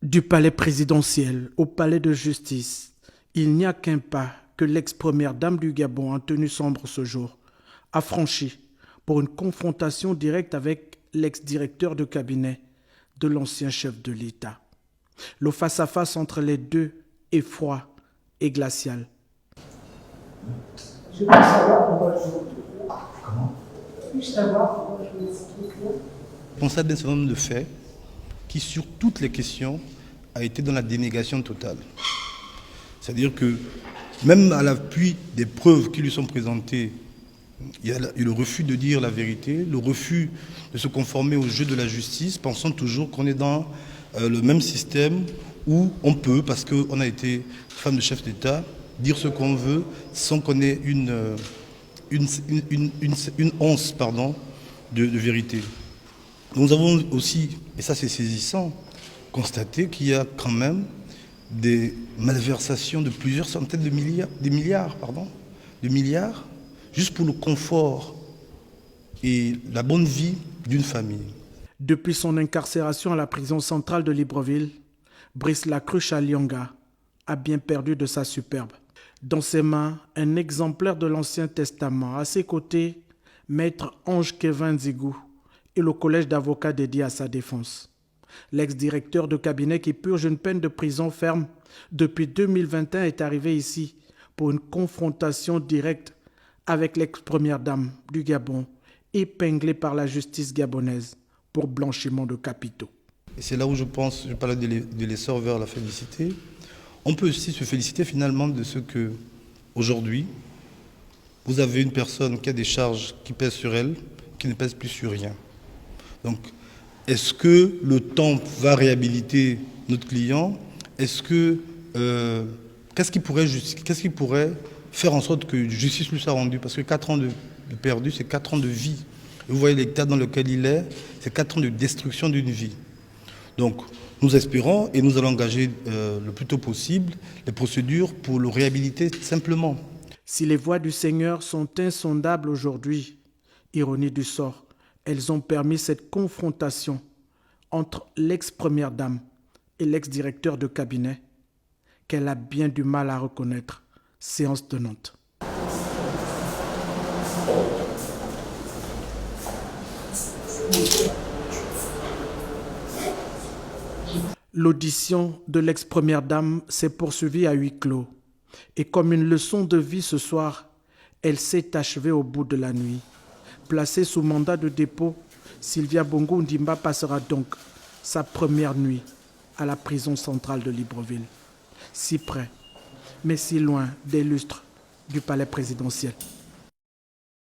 Du palais présidentiel au palais de justice, il n'y a qu'un pas que l'ex-première dame du Gabon en tenue sombre ce jour a franchi pour une confrontation directe avec l'ex-directeur de cabinet de l'ancien chef de l'État. Le face-à-face entre les deux est froid et glacial. Je veux savoir pourquoi je vous Comment Puis-je savoir pourquoi je vous explique là Responsable d'un certain nombre de faits qui, sur toutes les questions, a été dans la dénégation totale. C'est-à-dire que, même à l'appui des preuves qui lui sont présentées, il y a le refus de dire la vérité, le refus de se conformer au jeu de la justice, pensant toujours qu'on est dans le même système où on peut, parce qu'on a été femme de chef d'État, dire ce qu'on veut sans qu'on ait une once de vérité. Nous avons aussi, et ça c'est saisissant, constaté qu'il y a quand même des malversations de plusieurs centaines de milliards, de milliards, juste pour le confort et la bonne vie d'une famille. Depuis son incarcération à la prison centrale de Libreville, Brice Lacruche Alionga a bien perdu de sa superbe. Dans ses mains, un exemplaire de l'Ancien Testament. À ses côtés, Maître Ange Kevin Zigou et le collège d'avocats dédié à sa défense. L'ex-directeur de cabinet qui purge une peine de prison ferme depuis 2021 est arrivé ici pour une confrontation directe avec l'ex-première dame du Gabon, épinglée par la justice gabonaise pour blanchiment de capitaux. Et c'est là où je parlais de l'essor vers la félicité. On peut aussi se féliciter finalement de ce que, aujourd'hui, vous avez une personne qui a des charges qui pèsent sur elle, qui ne pèsent plus sur rien. Donc, est-ce que le temps va réhabiliter notre client? Est-ce que qu'est-ce qui pourrait faire en sorte que justice lui soit rendue? Parce que 4 ans de perdu, c'est 4 ans de vie. Et vous voyez l'état dans lequel il est, c'est 4 ans de destruction d'une vie. Donc, nous espérons et nous allons engager le plus tôt possible les procédures pour le réhabiliter simplement. Si les voies du Seigneur sont insondables aujourd'hui, ironie du sort, elles ont permis cette confrontation entre l'ex-première dame et l'ex-directeur de cabinet qu'elle a bien du mal à reconnaître, séance tenante. L'audition de l'ex-première dame s'est poursuivie à huis clos. Et comme une leçon de vie ce soir, elle s'est achevée au bout de la nuit. Placée sous mandat de dépôt, Sylvia Bongo Ndimba passera donc sa première nuit à la prison centrale de Libreville. Si près, mais si loin des lustres du palais présidentiel.